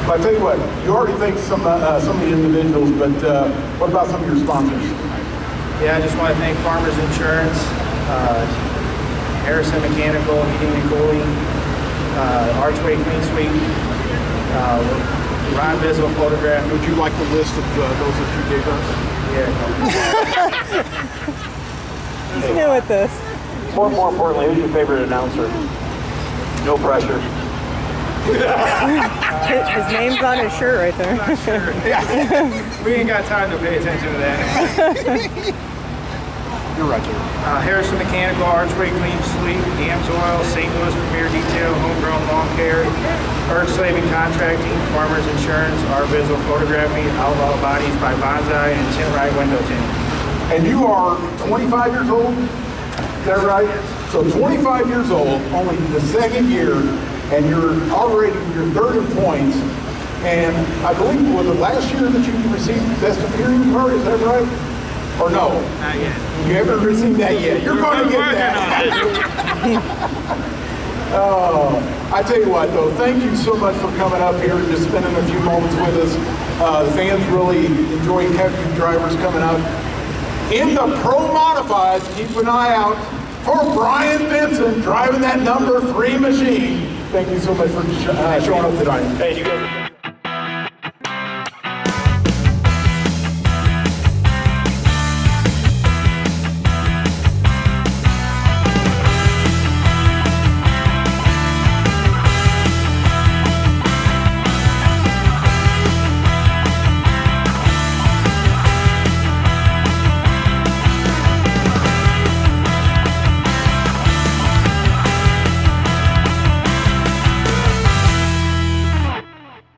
I tell you what, you already thanked some of the individuals, but what about some of your sponsors? Yeah, I just want to thank Farmers Insurance, Harrison Mechanical, Heating and Cooling, Archway Clean Sweep, RBizzle Photography. Would you like the list of those that you gave us? Yeah. He's new with this. More importantly, who's your favorite announcer? No pressure. His name's on his shirt right there. Sure. We ain't got time to pay attention to that. You're right, Jerry. Harrison Mechanical, Archway Clean Sweep, AMSOIL, St. Louis Premier Detail, HomeGrown Lawncare, Erxleben Contracting, Farmers Insurance, RBizzle Photography, Outlaw Bodies by Bonzai, and TintRite Window Tinting. And you are 25 years old? Is that right? So 25 years old, only the second year, and you're already your third in points. And I believe it was the last year that you received Best Appearing card, is that right? Or no? Not yet. You haven't received that yet. You're going to get that. I tell you what, though, thank you so much for coming up here and just spending a few moments with us. The fans really enjoy having you drivers coming up. In the Pro Modifieds, keep an eye out for Brian Vinson driving that number 3 machine. Thank you so much for showing up tonight. Hey, you go.